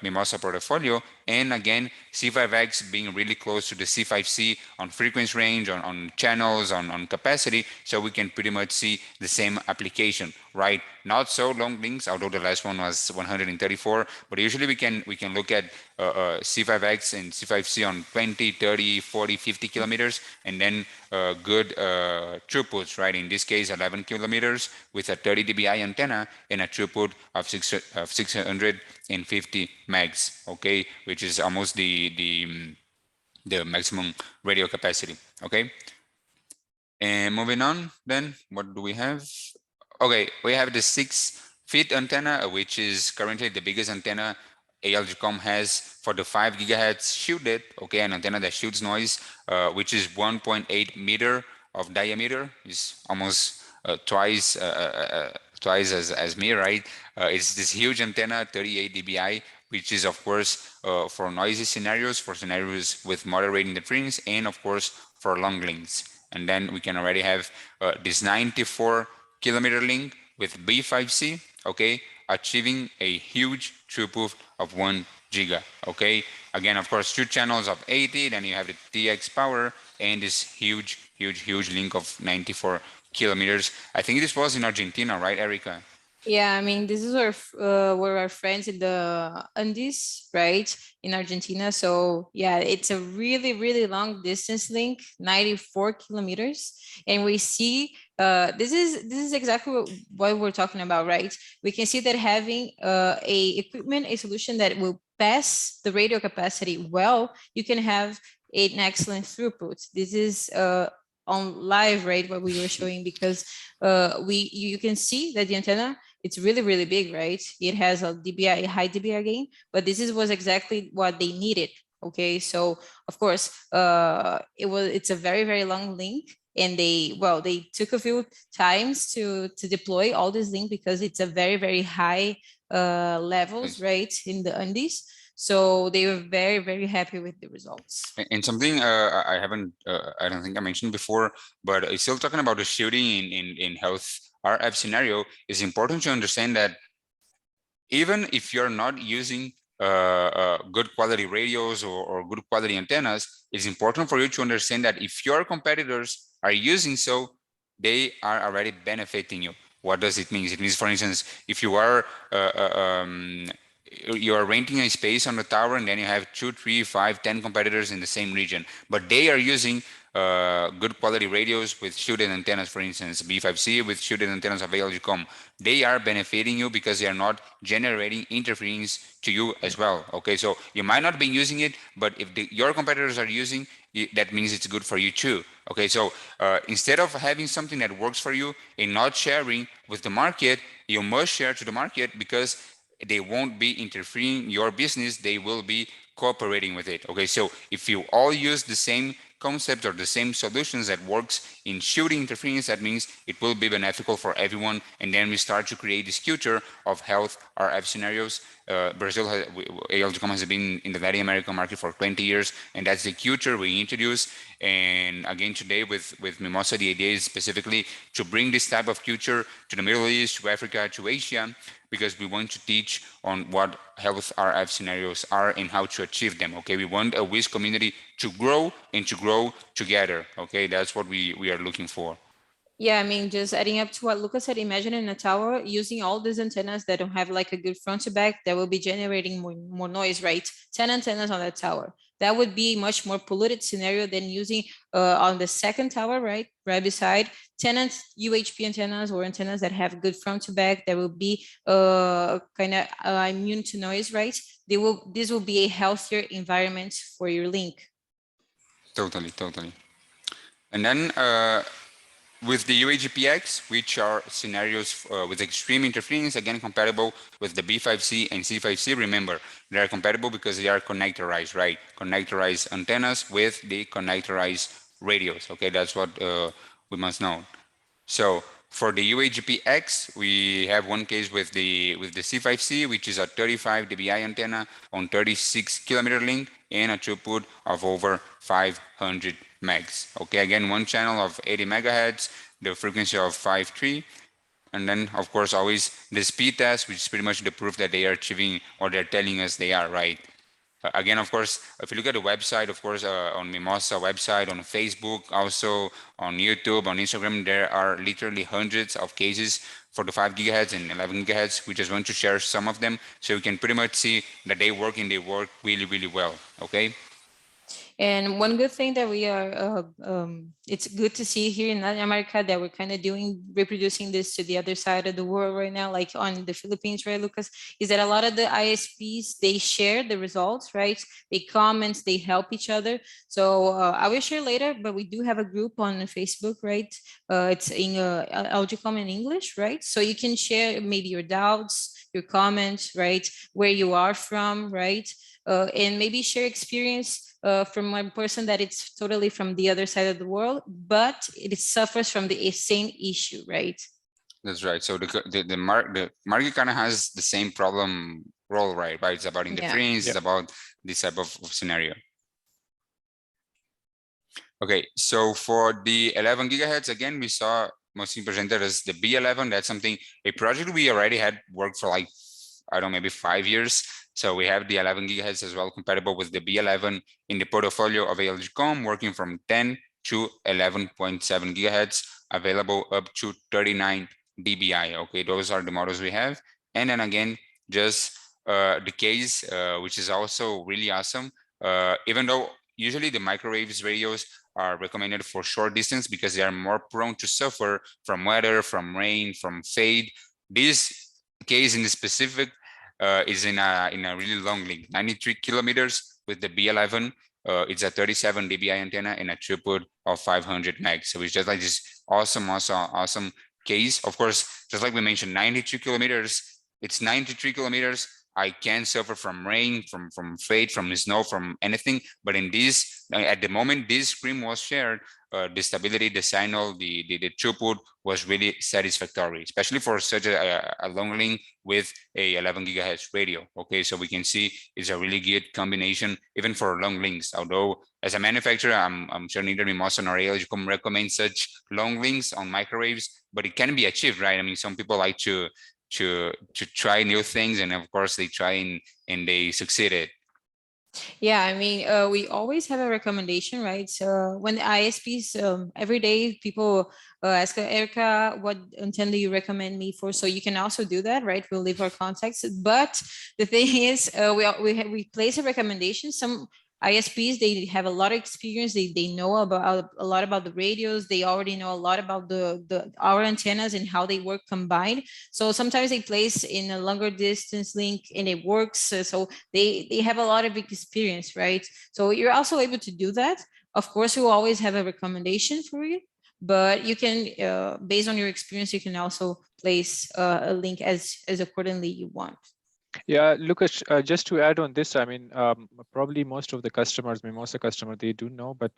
Mimosa portfolio, and again, C5X being really close to the C5C on frequency range, on channels, on capacity, so we can pretty much see the same application, right? Not so long links, although the last one was 134, but usually we can look at C5X and C5C on 20, 30, 40, 50 kilometers, and then good throughputs, right? In this case, 11 kilometers with a 30 dBi antenna and a throughput of 650 megs, okay, which is almost the maximum radio capacity, okay? And moving on, then what do we have? Okay, we have the 6-feet antenna, which is currently the biggest antenna ALGcom has for the 5 gigahertz shielded, okay, an antenna that shields noise, which is 1.8 meter of diameter, is almost twice as me, right? It's this huge antenna, 38 dBi, which is, of course, for noisy scenarios, for scenarios with moderate interference, and of course, for long links. And then we can already have this 94 kilometer link with B5C, okay, achieving a huge throughput of 1 giga, okay? Again, of course, 2 channels of 80, then you have the TX power, and this huge link of 94 kilometers. I think this was in Argentina, right, Erica? Yeah, I mean, this is where our friends in the Andes, right, in Argentina. So yeah, it's a really, really long distance link, 94 kilometers, and we see this is exactly what we're talking about, right? We can see that having a solution that will pass the radio capacity well, you can have an excellent throughput. This is on live, right, what we were showing, because you can see that the antenna, it's really, really big, right? It has a dBi, a high dBi gain, but was exactly what they needed. Okay, so of course, it's a very, very long link, and they took a few times to deploy all this link, because it's a very, very high levels, Yes. right, in the Andes. So they were very, very happy with the results. And something I haven't, I don't think I mentioned before, but still talking about the shooting in health RF scenario, it's important to understand that even if you're not using good quality radios or good quality antennas, it's important for you to understand that if your competitors are using so, they are already benefiting you. What does it mean? It means, for instance, if you are you are renting a space on the tower, and then you have 2, 3, 5, 10 competitors in the same region, but they are using good quality radios with shielded antennas, for instance, B5C with shielded antennas of ALGcom. They are benefiting you because they are not generating interference to you as well. Okay, so you might not be using it, but if your competitors are using, that means it's good for you too. Okay, so instead of having something that works for you and not sharing with the market, you must share to the market, because they won't be interfering your business, they will be cooperating with it. Okay, so if you all use the same concept or the same solutions that works in shooting interference, that means it will be beneficial for everyone, and then we start to create this future of health RF scenarios. Brazil, ALGcom has been in the Latin American market for 20 years, and that's the future we introduce. And again, today with Mimosa, the idea is specifically to bring this type of future to the Middle East, to Africa, to Asia, because we want to teach on what health RF scenarios are and how to achieve them. Okay, we want a WIS community to grow and to grow together. Okay, that's what we are looking for. Yeah, I mean, just adding up to what Lucas said, imagine in a tower using all these antennas that don't have like a good front to back, that will be generating more noise, right? 10 antennas on that tower. That would be a much more polluted scenario than using on the second tower, right beside 10 UHP antennas, or antennas that have good front to back, that will be kind of immune to noise, right? This will be a healthier environment for your link. Totally, totally. And then with the UAGPX, which are scenarios with extreme interference, again compatible with the B5C and C5C. Remember, they are compatible because they are connectorized, right? Connectorized antennas with the connectorized radios. Okay, that's what we must know. So for the UAGPX, we have one case with the C5C, which is a 35 dBi antenna on 36 kilometer link and a throughput of over 500 megs. Okay, again, one channel of 80 megahertz, the frequency of 5.3, and then of course always the speed test, which is pretty much the proof that they are achieving or they're telling us they are, right? Again, of course, if you look at the website, of course, on Mimosa website, on Facebook, also on YouTube, on Instagram, there are literally hundreds of cases for the 5 gigahertz and 11 gigahertz. We just want to share some of them so you can pretty much see that they work and they work really, really well. Okay. And one good thing that it's good to see here in Latin America, that we're kind of reproducing this to the other side of the world right now, like on the Philippines, right, Lucas, is that a lot of the ISPs, they share the results, right? They comment, they help each other. So I will share later, but we do have a group on Facebook, right? It's in ALGcom in English, right? So you can share maybe your doubts, your comments, right? Where you are from, right? And maybe share experience from one person that it's totally from the other side of the world, but it suffers from the same issue, right? That's right. So the market kind of has the same problem role, right? But it's about interference, Yeah. it's about this type of scenario. Okay, so for the 11 gigahertz, again, we saw Mohsin presented as the B11. That's something, a project we already had worked for like, I don't know, maybe 5 years. So we have the 11 gigahertz as well, compatible with the B11 in the portfolio of ALGcom, working from 10 to 11.7 gigahertz, available up to 39 dBi. Okay, those are the models we have. And then again, just the case, which is also really awesome. Even though usually the microwaves radios are recommended for short distance because they are more prone to suffer from weather, from rain, from fade. This case in the specific is in a really long link, 93 kilometers with the B11. It's a 37 dBi antenna and a throughput of 500 megs. So it's just like this awesome case. Of course, just like we mentioned, 92 kilometers. It's 93 kilometers. I can suffer from rain, from fade, from snow, from anything. But in this, at the moment this screen was shared, the stability, the signal, the throughput was really satisfactory, especially for such a long link with a 11 gigahertz radio. Okay, so we can see it's a really good combination even for long links. Although as a manufacturer, I'm sure neither Mimosa nor ALGcom recommend such long links on microwaves, but it can be achieved, right? I mean, some people like to try new things, and of course they try and they succeeded. Yeah, I mean, we always have a recommendation, right? So when the ISPs, every day people ask Erica, what antenna do you recommend me for? So you can also do that, right? We'll leave our contacts. But the thing is, we place a recommendation. Some ISPs, they have a lot of experience. They know about a lot about the radios. They already know a lot about our antennas and how they work combined. So sometimes they place in a longer distance link and it works. So they have a lot of experience, right? So you're also able to do that. Of course, we will always have a recommendation for you, but you can, based on your experience, you can also place a link as accordingly you want. Yeah, Lucas, just to add on this, I mean, probably most of the customers, Mimosa customer, they do know, but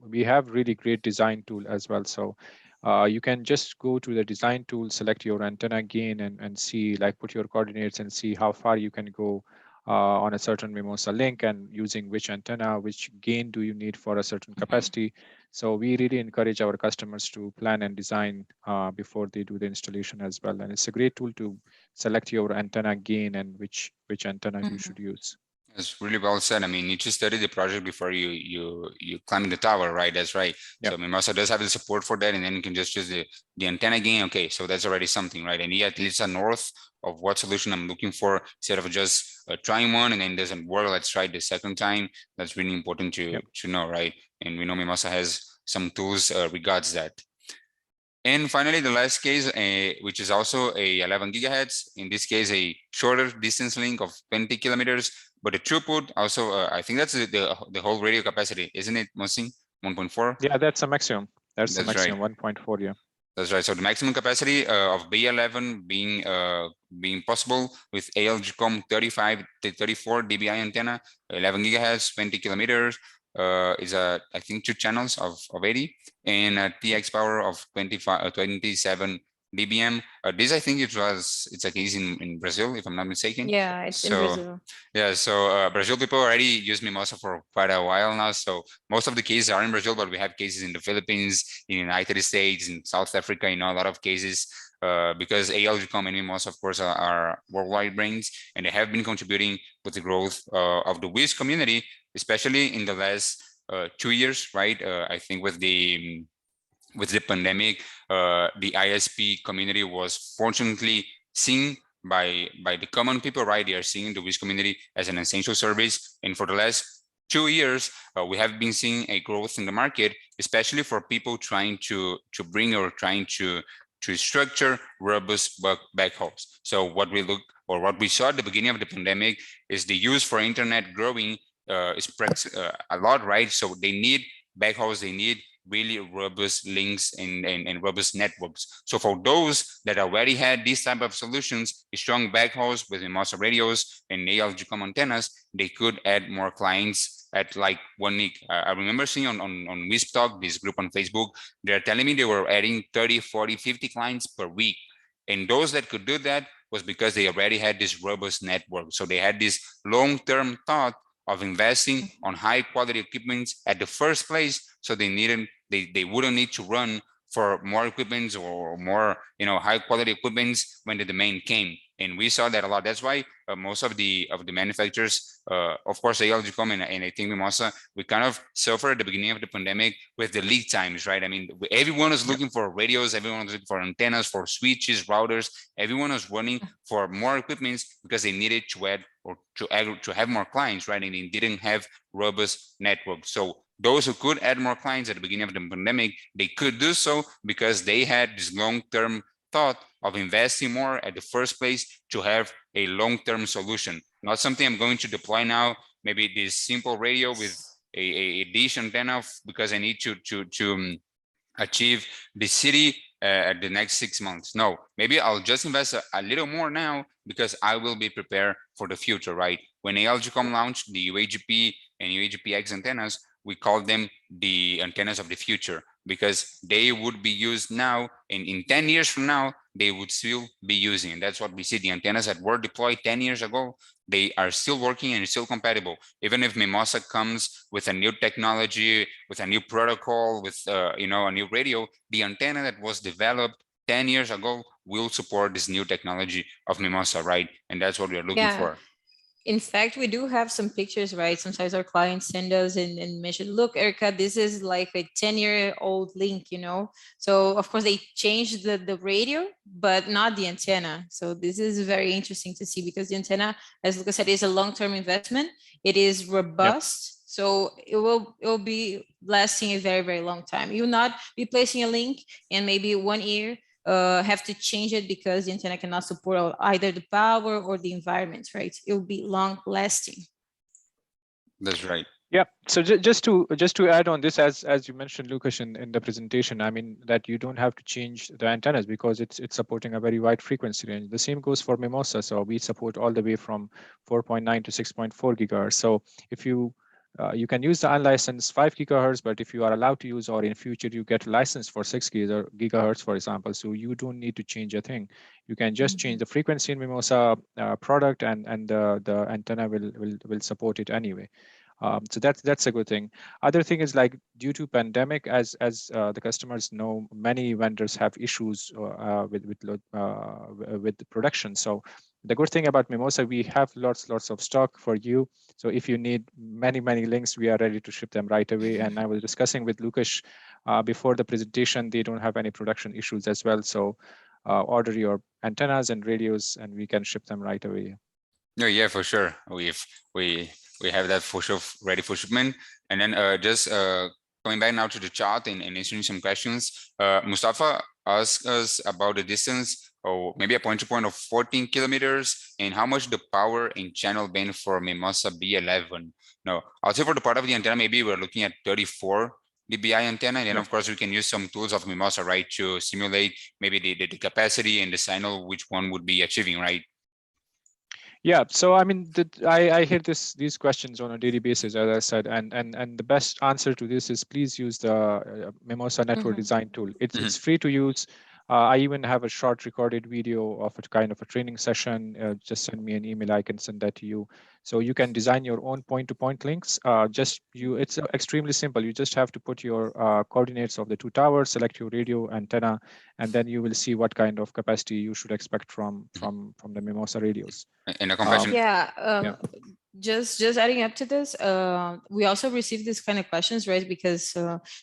we have really great design tool as well. So you can just go to the design tool, select your antenna gain and see, like put your coordinates and see how far you can go on a certain Mimosa link and using which antenna, which gain do you need for a certain capacity. So we really encourage our customers to plan and design before they do the installation as well. And it's a great tool to select your antenna gain and which antenna you should use. It's really well said. I mean, you need to study the project before you climb the tower, right? That's right. Yep. So Mimosa does have the support for that, and then you can just choose the antenna gain. Okay, so that's already something, right? And you at least a north of what solution I'm looking for instead of just trying one and then it doesn't work. Let's try the second time. That's really important to know, right? And we know Mimosa has some tools regards that. And finally, the last case, which is also a 11 gigahertz, in this case, a shorter distance link of 20 kilometers, but the throughput also, I think that's the whole radio capacity, isn't it, Mohsin? 1.4? Yeah, that's the maximum. That's the maximum, right. 1.4, yeah. That's right. So the maximum capacity of B11 being possible with ALGcom 35 to 34 dBi antenna, 11 gigahertz, 20 kilometers, is I think 2 channels of 80 and a TX power of 27 dBm. This I think it's a case in Brazil, if I'm not mistaken. Yeah, it's in Brazil. Yeah, so Brazil people already use Mimosa for quite a while now. So most of the cases are in Brazil, but we have cases in the Philippines, in the United States, in South Africa, a lot of cases. Because ALGcom and Mimosa, of course, are worldwide brands, and they have been contributing with the growth of the WIS community, especially in the last 2 years, right? I think with the pandemic, the ISP community was fortunately seen by the common people, right? They are seeing the WIS community as an essential service, and for the last 2 years, we have been seeing a growth in the market, especially for people trying to bring or trying to structure robust backhauls. So what we saw at the beginning of the pandemic is the use for internet growing is a lot, right? So they need backhauls, they need really robust links and robust networks. So for those that already had these type of solutions, strong backhauls with Mimosa radios and ALGcom antennas, they could add more clients at like 1 week. I remember seeing on Wisp Talk, this group on Facebook, they're telling me they were adding 30, 40, 50 clients per week. And those that could do that was because they already had this robust network. So they had this long-term thought of investing on high quality equipment at the first place, so they wouldn't need to run for more equipment or more high quality equipment when the demand came. And we saw that a lot. That's why most of the manufacturers, of course, ALGcom and I think Mimosa, we kind of suffered at the beginning of the pandemic with the lead times, right? I mean, everyone was looking for radios, everyone was looking for antennas, for switches, routers. Everyone was running for more equipment because they needed to add or to have more clients, right? And they didn't have robust networks. So those who could add more clients at the beginning of the pandemic, they could do so because they had this long-term thought of investing more at the first place to have a long-term solution, not something I'm going to deploy now, maybe this simple radio with a dish antenna because I need to achieve the city at the next 6 months. No, maybe I'll just invest a little more now because I will be prepared for the future, right? When ALGcom launched the UAGP and UAGPX antennas, we called them the antennas of the future because they would be used now, and in 10 years from now, they would still be using. And that's what we see. The antennas that were deployed 10 years ago, they are still working and still compatible. Even if Mimosa comes with a new technology, with a new protocol, with a new radio, the antenna that was developed 10 years ago will support this new technology of Mimosa, right? And that's what we are looking for. In fact, we do have some pictures, right? Sometimes our clients send us and mention, look, Erica, this is like a 10-year-old link, So of course they changed the radio, but not the antenna. So this is very interesting to see because the antenna, as Lucas said, is a long-term investment. It is robust. Yep. So it will be lasting a very, very long time. You will not be placing a link and maybe 1 year have to change it because the antenna cannot support either the power or the environment, right? It will be long lasting. That's right. Yeah. So just to add on this, as you mentioned, Lucas, in the presentation, I mean that you don't have to change the antennas because it's supporting a very wide frequency range. The same goes for Mimosa. So we support all the way from 4.9 to 6.4 gigahertz. So if you can use the unlicensed 5 gigahertz, but if you are allowed to use, or in future you get licensed for 6 gigahertz, for example, so you don't need to change a thing. You can just change the frequency in Mimosa product, and the antenna will support it anyway. So that's a good thing. Other thing is, like, due to pandemic, as the customers know, many vendors have issues with the production. So the good thing about Mimosa, we have lots of stock for you. So if you need many links, we are ready to ship them right away. And I was discussing with Lucas before the presentation, they don't have any production issues as well. So order your antennas and radios, and we can ship them right away. No, yeah, for sure. We have that for sure ready for shipment. And then just going back now to the chart and answering some questions. Mustafa asked us about the distance, or maybe a point-to-point of 14 kilometers, and how much the power and channel band for Mimosa B11. No, I'll say for the part of the antenna, maybe we're looking at 34 dBi antenna, and then of course we can use some tools of Mimosa, right, to simulate maybe the capacity and the signal which one would be achieving, right? Yeah, so I mean, I hear these questions on a daily basis, as I said, and the best answer to this is please use the Mimosa Network Design tool. It's free to use. I even have a short recorded video of a kind of a training session. Just send me an email, I can send that to you. So you can design your own point-to-point links. It's extremely simple. You just have to put your coordinates of the two towers, select your radio antenna, and then you will see what kind of capacity you should expect from the Mimosa radios. In a confession. Just adding up to this, we also received this kind of questions, right? Because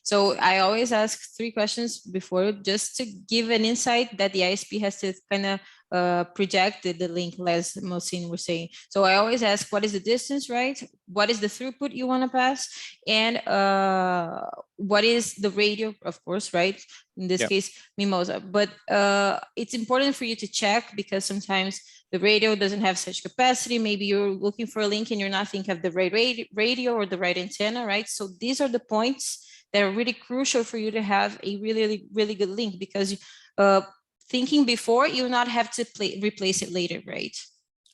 so I always ask 3 questions before, just to give an insight that the ISP has to kind of project the link, as Mohsin was saying. So I always ask, what is the distance, right? What is the throughput you want to pass? And what is the radio, of course, right? In this case, Mimosa. But it's important for you to check, because sometimes the radio doesn't have such capacity. Maybe you're looking for a link and you're not thinking of the right radio or the right antenna, right? So these are the points that are really crucial for you to have a really, really good link, because thinking before, you will not have to replace it later, right?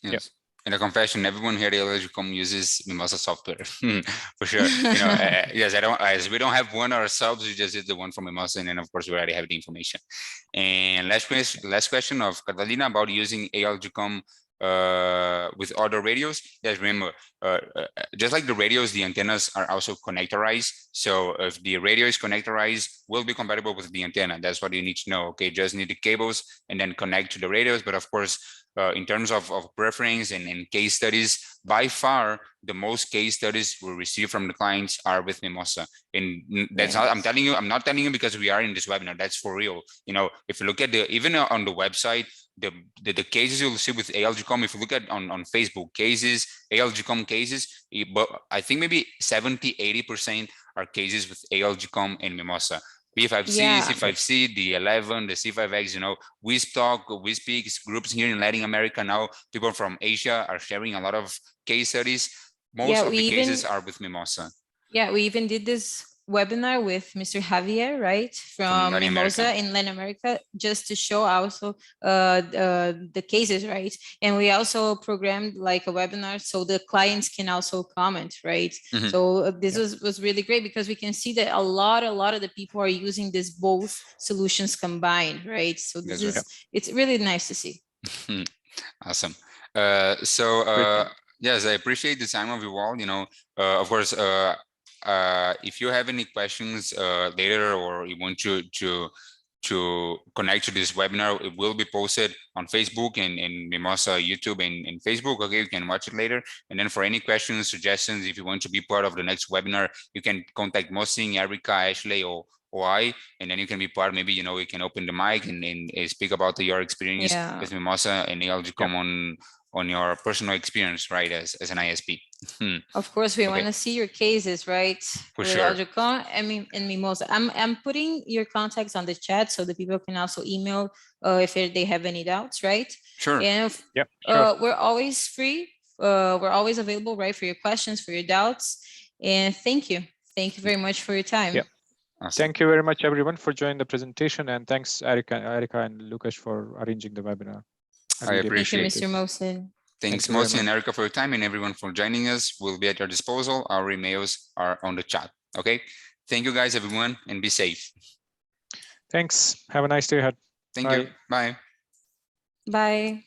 Yes. In a confession, everyone here at ALGcom uses Mimosa software for sure. Yes, as we don't have one ourselves, we just did the one from Mimosa, and then of course we already have the information. And last question of Catalina about using ALGcom with other radios. Yes, remember, just like the radios, the antennas are also connectorized. So if the radio is connectorized, will be compatible with the antenna. That's what you need to know. Okay, just need the cables and then connect to the radios. But of course, in terms of preference and case studies, by far, the most case studies we receive from the clients are with Mimosa. And that's not, I'm telling you, I'm not telling you because we are in this webinar, that's for real. You know, if you look at even on the website, the cases you'll see with ALGcom, if you look at on Facebook cases, ALGcom cases, but I think maybe 70-80% are cases with ALGcom and Mimosa. B5C, C5C, the 11, the C5X, you know, we speak groups here in Latin America now. People from Asia are sharing a lot of case studies. Most of the cases are with Mimosa. Yeah, we even did this webinar with Mr. Javier, right, from Mimosa in Latin America, just to show also the cases, right? And we also programmed like a webinar so the clients can also comment, right? So this was really great because we can see that a lot of the people are using this both solutions combined, right? So this is it's really nice to see. Awesome. Yes, I appreciate the time of you all. You know, of course, if you have any questions later, or you want to connect to this webinar, it will be posted on Facebook and Mimosa YouTube and Facebook. Okay, you can watch it later. And then for any questions, suggestions, if you want to be part of the next webinar, you can contact Mohsin, Erica, Ashley, or I, and then you can be part. Maybe, you know, we can open the mic and speak about your experience with Mimosa and ALGcom on your personal experience, right, as an ISP. Of course, we want to see your cases, right? For sure. ALGcom, I mean, and Mimosa. I'm putting your contacts on the chat so that people can also email if they have any doubts, right? Sure. And we're always free. We're always available, right, for your questions, for your doubts. And thank you. Thank you very much for your time. Yeah. Awesome. Thank you very much, everyone, for joining the presentation. And thanks, Erica and Lucas, for arranging the webinar. I appreciate it. Thank you, Mr. Mohsin. Thanks, Mohsin and Erica, for your time, and everyone for joining us. We'll be at your disposal. Our emails are on the chat. Okay. Thank you, guys, everyone, and be safe. Thanks. Have a nice day ahead. Thank you. Bye. Bye.